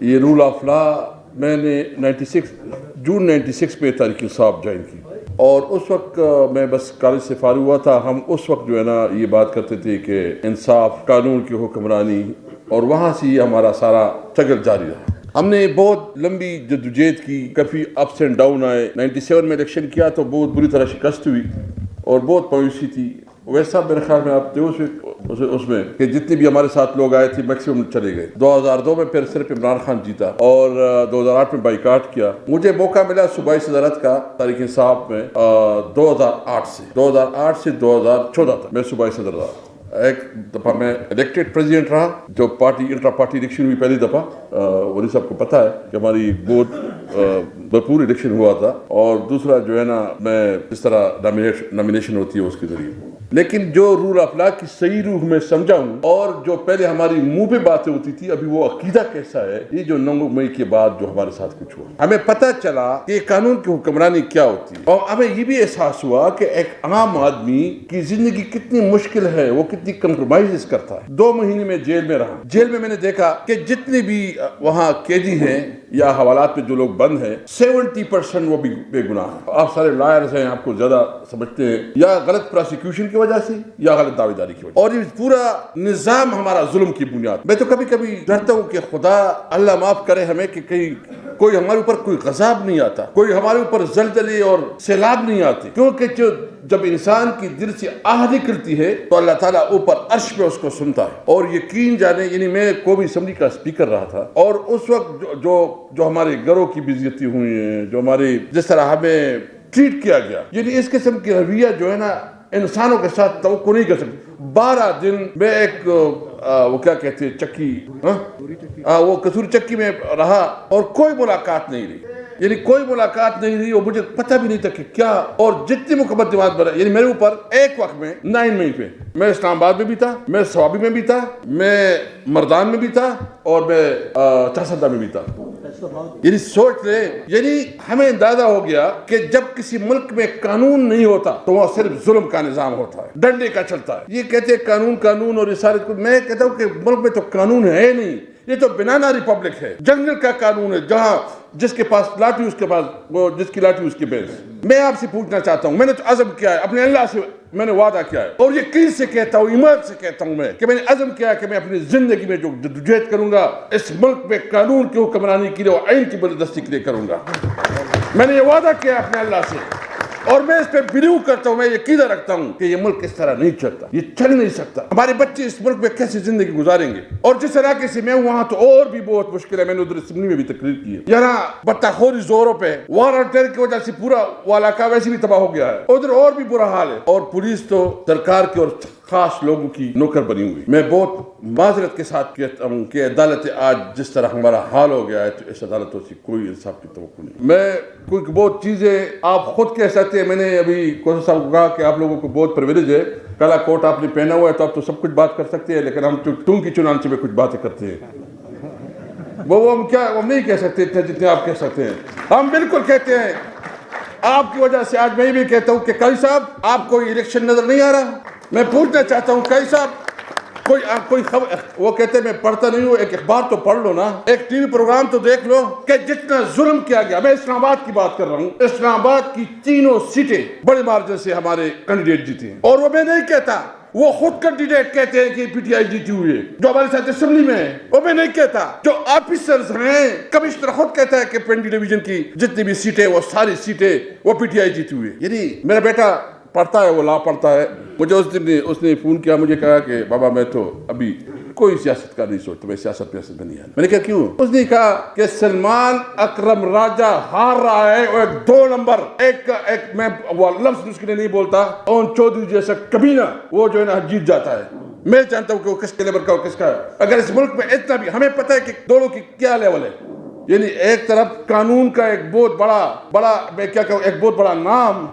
یہ role of law میں نے جون 96 میں تحریک انصاف جوائن کی، اور اس وقت میں بس کالج سے فارغ ہوا تھا. ہم اس وقت جو ہے نا یہ بات کرتے تھے کہ انصاف، قانون کی حکمرانی، اور وہاں سے یہ ہمارا سارا اسٹرگل جاری رہا. ہم نے بہت لمبی جدوجہد کی، کافی اپس اینڈ ڈاؤن آئے. 97 میں الیکشن کیا تو بہت بری طرح شکست ہوئی اور بہت مایوسی تھی. ویسا میرے خیال میں آپ تھے اس میں کہ جتنے بھی ہمارے ساتھ لوگ آئے تھے میکسیمم چلے گئے. 2002 میں پھر صرف عمران خان جیتا اور 2008 میں بائیکاٹ کیا. مجھے موقع ملا صوبائی صدارت کا تحریک انصاف میں 2008 سے 2014 تک میں صوبائی صدر رہا. ایک دفعہ میں الیکٹڈ پریزیڈنٹ رہا، جو پارٹی انٹرا پارٹی الیکشن ہوئی پہلی دفعہ. ولی صاحب کو پتہ ہے کہ ہماری بہت بھرپور الیکشن ہوا تھا. اور دوسرا جو ہے نا میں اس طرح نامینیشن ہوتی ہے اس کے ذریعے. لیکن جو رول آف لا کی صحیح روح میں سمجھا ہوں، اور جو پہلے ہماری منہ پہ باتیں ہوتی تھی، ابھی وہ عقیدہ کیسا ہے، یہ جو 9 مئی کے بعد جو ہمارے ساتھ کچھ ہوا، ہمیں پتہ چلا کہ قانون کی حکمرانی کیا ہوتی ہے. اور ہمیں یہ بھی احساس ہوا کہ ایک عام آدمی کی زندگی کتنی مشکل ہے، وہ کتنی کمپرومائز کرتا ہے. 2 مہینے میں جیل میں رہا. جیل میں نے دیکھا کہ جتنے بھی وہاں قیدی ہیں یا حوالات میں جو لوگ بند ہیں، 70% وہ بھی بے گناہ ہیں. آپ سارے لائرز ہیں، آپ کو زیادہ سمجھتے ہیں، یا غلط پروسیکیوشن کی وجہ سے یا غلط دعوے داری کی وجہ سے. اور یہ پورا نظام ہمارا ظلم کی بنیاد. میں تو کبھی کبھی ڈرتا ہوں کہ خدا اللہ معاف کرے ہمیں کہ کہیں کوئی ہمارے اوپر کوئی غضب نہیں آتا، کوئی ہمارے اوپر زلزلے اور سیلاب نہیں آتے. کیونکہ جب انسان کی دل سے آہ نکلتی ہے تو اللہ تعالیٰ اوپر عرش پہ اس کو سنتا ہے. اور یقین جانے، یعنی میں قومی اسمبلی کا اسپیکر رہا تھا، اور اس وقت جو ہمارے گھروں کی بےعزتی ہوئی ہیں، جو ہمارے جس طرح ہمیں ٹریٹ کیا گیا، یعنی اس قسم کی رویہ جو ہے نا انسانوں کے ساتھ توقع نہیں کر سکتے. 12 دن میں ایک وہ کیا کہتے ہیں چکی، وہ کسوری چکی میں رہا اور کوئی ملاقات نہیں رہی. یعنی کوئی ملاقات نہیں رہی، اور مجھے پتہ بھی نہیں تھا کہ کیا. اور جتنے مقدمات بنا، یعنی میرے اوپر ایک وقت میں 9 مئی پہ میں اسلام آباد میں بھی تھا، میں سوابی میں بھی تھا، میں مردان میں بھی تھا، اور میں چاسدہ میں بھی تھا. یعنی سوچ لے، یعنی ہمیں اندازہ ہو گیا کہ جب کسی ملک میں قانون نہیں ہوتا تو وہ صرف ظلم کا نظام ہوتا ہے، ڈنڈے کا چلتا ہے. یہ کہتے ہیں قانون اور رسالت کو. میں کہتا ہوں کہ ملک میں تو قانون ہے نہیں، یہ تو بنانا ریپبلک ہے، جنگل کا قانون ہے، جہاں جس کے پاس لاٹھی اس کے پاس، وہ جس کی لاٹھی اس کے بیس. میں آپ سے پوچھنا چاہتا ہوں، میں نے تو عزم کیا ہے اپنے اللہ سے، میں نے وعدہ کیا ہے، اور یقین سے کہتا ہوں، ایمان سے کہتا ہوں میں کہ میں نے عزم کیا ہے کہ میں اپنی زندگی میں جو جدوجہد کروں گا اس ملک میں قانون کی حکمرانی کے لیے اور آئین کی بالادستی کے لیے کروں گا. میں نے یہ وعدہ کیا ہے اپنے اللہ سے، اور میں اس پہ بلیو کرتا ہوں، میں یقین رکھتا ہوں کہ یہ ملک اس طرح نہیں چلتا، یہ چل نہیں سکتا. ہمارے بچے اس ملک میں کیسے زندگی گزاریں گے؟ اور جس علاقے سے میں وہاں تو اور بھی بہت مشکل ہے. میں نے ادھر اسمبلی میں بھی تقریر کی ہے، یہاں بطخوری زوروں پہ وار اینڈ ٹیرر کی وجہ سے پورا وہ علاقہ ویسے بھی تباہ ہو گیا ہے، ادھر اور بھی برا حال ہے. اور پولیس تو سرکار کی اور خاص لوگوں کی نوکر بنی ہوئی. میں بہت معذرت کے ساتھ کہتا ہوں کہ عدالت آج جس طرح ہمارا حال ہو گیا ہے تو اس عدالتوں سے کوئی انصاف کی توقع نہیں. میں کوئی بہت چیزیں آپ خود کہہ سکتے ہیں. میں نے ابھی کوثر صاحب کو کہا کہ آپ لوگوں کو بہت پرولیج ہے، کالا کوٹ آپ نے پہنا ہوا ہے تو آپ تو سب کچھ بات کر سکتے ہیں، لیکن ہم ٹون کی چنانچہ میں کچھ باتیں کرتے ہیں. وہ ہم نہیں کہہ سکتے جتنے آپ کہہ سکتے ہیں. ہم بالکل کہتے ہیں. آپ کی وجہ سے آج میں بھی کہتا ہوں کہ قاضی صاحب آپ کو الیکشن نظر نہیں آ رہا. میں پوچھنا چاہتا ہوں قاضی صاحب، کوئی خبر، وہ کہتے ہیں میں پڑھتا نہیں ہوں، ایک اخبار تو پڑھ لو نا، ایک ٹی وی پروگرام تو دیکھ لو کہ جتنا ظلم کیا گیا. میں اسلام آباد کی بات کر رہا ہوں، اسلام آباد کی 3 سیٹیں بڑے مارجن سے ہمارے کینڈیڈیٹ جیتے ہیں. اور وہ میں نہیں کہتا، وہ خود کینڈیڈیٹ کہتے ہیں کہ پی ٹی آئی جیتی ہوئی ہے جو ہمارے ساتھ اسمبلی میں ہے. وہ میں نہیں کہتا، جو آفیسرز ہیں، کمشنر خود کہتا ہے کہ پنڈی ڈویژن کی جتنی بھی سیٹیں وہ ساری سیٹیں وہ پی ٹی آئی جیتی ہوئی ہے. یعنی میرا بیٹا پڑھتا ہے، وہ لا پڑھتا ہے. مجھے اس نے فون کیا، مجھے کہا کہ بابا میں تو ابھی کوئی سیاست کا نہیں سوچتا، میں سیاست میں نہیں آیا. میں نے کہا کیوں؟ اس نے کہا کہ سلمان اکرم راجہ ہار رہا ہے، اور 2 نمبر ایک میں وہ لفظ اس کے لیے نہیں بولتا، اون چودھری جیسا کمینہ وہ جو ہے نا جیت جاتا ہے. میں جانتا ہوں کہ وہ کس کے لیبر کا اور کس کا ہے. اگر اس ملک میں اتنا بھی ہمیں پتہ ہے کہ دونوں کی کیا لیول ہے. یعنی ایک طرف قانون کا ایک بہت بڑا میں کیا کہوں، ایک بہت بڑا نام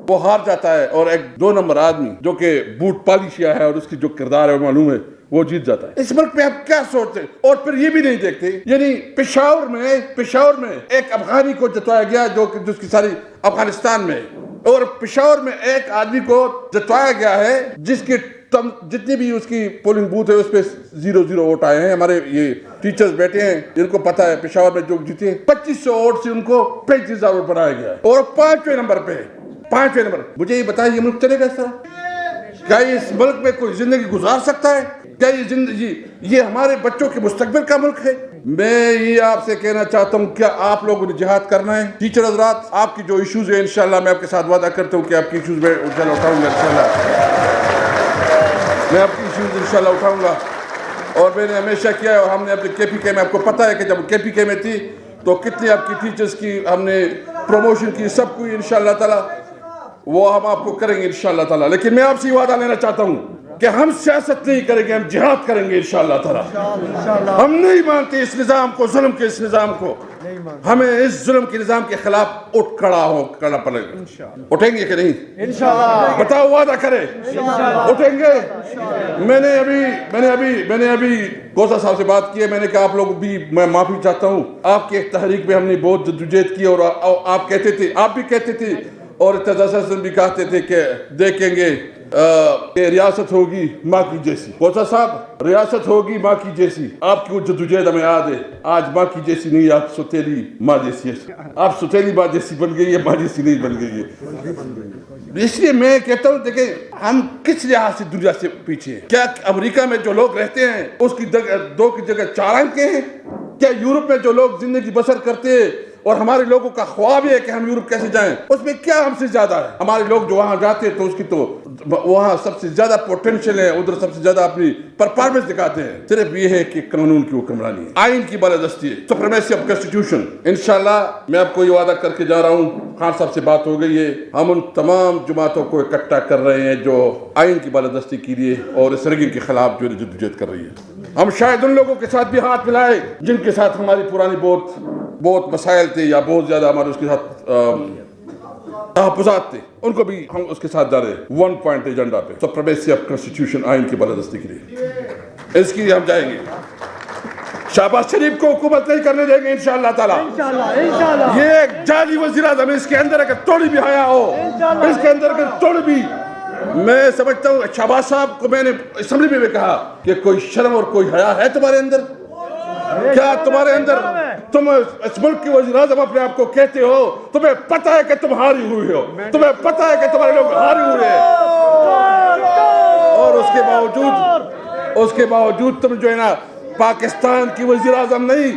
وہ ہار جاتا ہے، اور ایک 2 نمبر آدمی جو کہ بوٹ پالشیا ہے اور اس کی جو کردار ہے وہ معلوم ہے، وہ جیت جاتا ہے. اس ملک میں آپ کیا سوچتے ہیں؟ اور پھر یہ بھی نہیں دیکھتے، یعنی پشاور میں ایک افغانی کو جتوایا گیا جس کی ساری افغانستان میں، اور پشاور میں ایک آدمی کو جتوایا گیا ہے جس کی جتنی بھی اس کی پولنگ بوتھ ہے اس پہ 0-0 ووٹ آئے ہیں. ہمارے یہ ٹیچرز بیٹھے ہیں جن کو پتا ہے پشاور میں جو جیتے 2500 ووٹ سے ان کو 35,000 ووٹ بنایا گیا ہے اور 5ویں نمبر پہ 5ویں نمبر. مجھے یہ بتائیں یہ ملک چلے گا اس طرح؟ کیا اس ملک میں کوئی زندگی گزار سکتا ہے؟ کیا یہ زندگی یہ ہمارے بچوں کے مستقبل کا ملک ہے؟ میں یہ آپ سے کہنا چاہتا ہوں کیا آپ لوگوں نے جہاد کرنا ہے؟ ٹیچر حضرات آپ کی جو ایشوز ہیں انشاءاللہ میں آپ کے ساتھ وعدہ کرتا ہوں کہ آپ کی ایشوز میں انشاءاللہ اٹھاؤں گا. میں آپ کی ایشوز انشاءاللہ اٹھاؤں گا اور میں نے ہمیشہ کیا ہے. اور ہم نے اپنے کے پی کے میں آپ کو پتہ ہے کہ جب کے پی کے میں تھی تو کتنی آپ کی ٹیچرز کی ہم نے پروموشن کی سب کو انشاءاللہ تعالی وہ ہم آپ کو کریں گے انشاءاللہ تعالی. لیکن میں آپ سے یہ وعدہ لینا چاہتا ہوں کہ ہم سیاست نہیں کریں گے ہم جہاد کریں گے انشاءاللہ تعالی. ہم نہیں مانتے اس نظام کو ظلم کے اس نظام کو. ہمیں اس ظلم کے نظام کے خلاف اٹھ کرنا پڑے گا. اٹھیں گے کہ نہیں انشاءاللہ؟ بتاؤ وعدہ کرے اٹھیں گے. میں نے ابھی گوسا صاحب سے بات کی ہے. میں نے کہا آپ لوگ بھی میں معافی چاہتا ہوں. آپ کی ایک تحریک میں ہم نے بہت جدوجہد کی اور آپ کہتے تھے آپ بھی کہتے تھے اور ارتضی حسن بھی کہتے تھے کہ دیکھیں گے کہ ریاست ہوگی ماں کی جیسی. گوسا صاحب ریاست ہوگی ماں کی جیسی. آپ کی وہ جدوجہد ہمیں یاد ہے. آج ماں کی جیسی نہیں آپ ستیلی ماں جیسی ہے. آپ ستیلی ماں جیسی بن گئی ہے ماں جیسی نہیں بن گئی ہے. اس لیے میں کہتا ہوں دیکھیں ہم کس لحاظ سے دنیا سے پیچھے ہیں. کیا امریکہ میں جو لوگ رہتے ہیں اس کی 2 کی جگہ 4 انک ہیں؟ کیا یورپ میں جو لوگ زندگی بسر کرتے ہیں اور ہمارے لوگوں کا خواب ہے کہ ہم یورپ کیسے جائیں اس میں کیا ہم سے زیادہ ہے؟ ہمارے لوگ جو وہاں جاتے ہیں تو اس کی تو وہاں سب سے زیادہ پوٹینشل ہے. ادھر سب سے زیادہ اپنی پرفارمنس دکھاتے ہیں. صرف یہ ہے کہ قانون کی حکمرانی ہے آئین کی بالادستی ہے سپریمیسی آف کانسٹیٹیوشن. انشاءاللہ میں آپ کو یہ وعدہ کر کے جا رہا ہوں. خان صاحب سے بات ہو گئی ہے. ہم ان تمام جماعتوں کو اکٹھا کر رہے ہیں جو آئین کی بالادستی کے لیے اور اس رگنگ کے خلاف جو جدوجہد کر رہی ہے. ہم شاید ان لوگوں کے ساتھ بھی ہاتھ ملائے جن کے ساتھ ہماری پرانی بہت مسائل تھے یا بہت زیادہ ہمارے اس کے ساتھ تحفظات تھے. ان کو بھی ہم اس کے ساتھ جا رہے ہیں 1 پوائنٹ ایجنڈا پہ سپریمیسی آف کانسٹیٹیوشن آئین کی بالادستی کے لیے. اس کی ہم جائیں گے. شہباز شریف کو حکومت نہیں کرنے دیں گے انشاءاللہ تعالی. یہ ایک جعلی وزیر اعظم ہے. اس کے اندر اگر توڑی بھی حیا ہو اس کے اندر اگر توڑ بھی میں سمجھتا ہوں شہباز صاحب کو میں نے اسمبلی میں کہا کہ کوئی شرم اور کوئی حیا ہے تمہارے اندر؟ کیا تمہارے اندر تم اس ملک کی وزیر اعظم اپنے آپ کو کہتے ہو؟ تمہیں پتہ ہے کہ تم ہاری ہوئی ہو. تمہیں پتہ ہے کہ تمہارے لوگ ہاری ہوئے ہیں اور اس کے باوجود تم جو ہے نا پاکستان کی وزیر اعظم نہیں.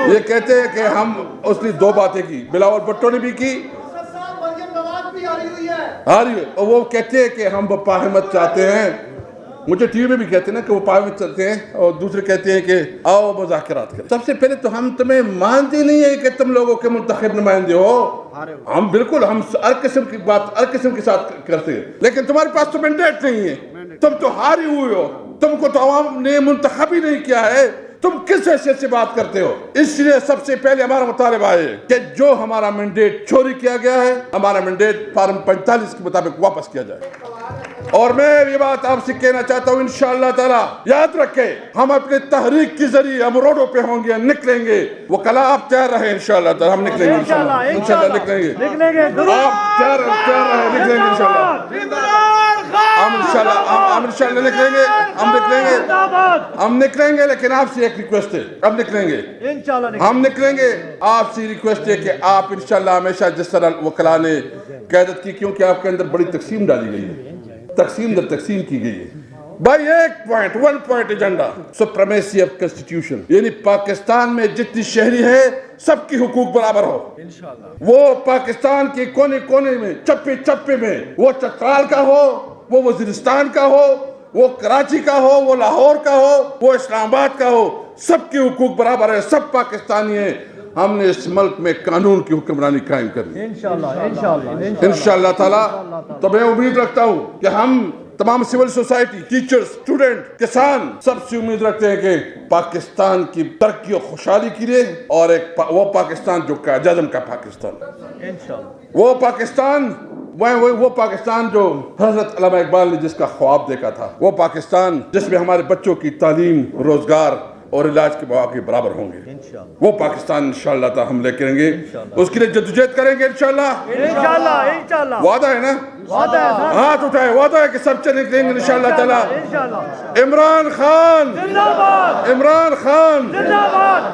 یہ کہتے ہیں کہ ہم اس نے 2 باتیں کی. بلاول بھٹو نے بھی کی ہاری ہوئی اور وہ کہتے ہیں کہ ہم مفاہمت چاہتے ہیں. مجھے ٹی وی میں بھی کہتے ہیں نا کہ وہ مفاہمت چاہتے ہیں اور دوسرے کہتے ہیں کہ آؤ مذاکرات کریں. سب سے پہلے تو ہم تمہیں مانتے نہیں ہیں کہ تم لوگوں کے منتخب نمائندے ہو. ہم بالکل ہم ہر قسم کی بات ہر قسم کے ساتھ کرتے ہیں لیکن تمہارے پاس تو مینڈیٹ نہیں ہے. تم تو ہاری ہوئے ہو. تم کو تو عوام نے منتخب ہی نہیں کیا ہے. تم کس حیثیت سے بات کرتے ہو؟ اس لیے سب سے پہلے ہمارا مطالبہ ہے کہ جو ہمارا مینڈیٹ چوری کیا گیا ہے ہمارا مینڈیٹ فارم 45 کے مطابق واپس کیا جائے. اور میں یہ بات آپ سے کہنا چاہتا ہوں انشاءاللہ تعالی یاد رکھیں ہم اپنے تحریک کے ذریعے ہم روڈوں پہ ہوں گے نکلیں گے. وہ کلا آپ تیار رہیں انشاءاللہ تعالی. ہم نکلیں گے انشاءاللہ نکلیں گے. آپ تیار رہیں نکلیں گے انشاءاللہ. ہم انشاءاللہ ہم نکلیں گے لیکن آپ سے ایک ریکویسٹ ہے. ہم نکلیں گے آپ سے ریکویسٹ ہے کہ آپ انشاءاللہ ہمیشہ جس طرح وکلا نے قیادت کی کیونکہ آپ کے اندر بڑی تقسیم ڈالی گئی ہے. تقسیم در تقسیم کی گئی ہے. بھائی 1 point agenda supremacy of constitution یعنی پاکستان میں جتنی شہری ہے سب کی حقوق برابر ہو. وہ پاکستان کے کونے کونے میں چپے چپے میں وہ چترال کا ہو وہ وزیرستان کا ہو وہ کراچی کا ہو وہ لاہور کا ہو وہ اسلام آباد کا ہو سب کی حقوق برابر ہے. سب پاکستانی ہیں. ہم نے اس ملک میں قانون کی حکمرانی قائم کرنی انشاءاللہ تعالی. تو میں امید رکھتا ہوں کہ ہم تمام سول سوسائٹی ٹیچر اسٹوڈنٹ کسان سب سے امید رکھتے ہیں کہ پاکستان کی ترقی و خوشحالی کے لیے اور وہ پاکستان جو قائد اعظم کا پاکستان وہ پاکستان جو حضرت علامہ اقبال نے جس کا خواب دیکھا تھا وہ پاکستان جس میں ہمارے بچوں کی تعلیم روزگار اور علاج کے مواقع برابر ہوں گے. وہ پاکستان انشاءاللہ تعالی ہم لے کریں گے, اس کے لیے جدوجہد کریں گے انشاءاللہ. وعدہ ہے نا؟ ہاتھ اٹھائے, وعدہ ہے کہ سب چلیں گے انشاءاللہ تعالی. عمران خان عمران خان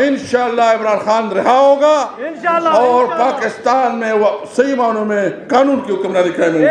انشاءاللہ عمران خان رہا ہوگا اور پاکستان میں وہ صحیح معنوں میں قانون کی حکمرانی قائم ہوگی.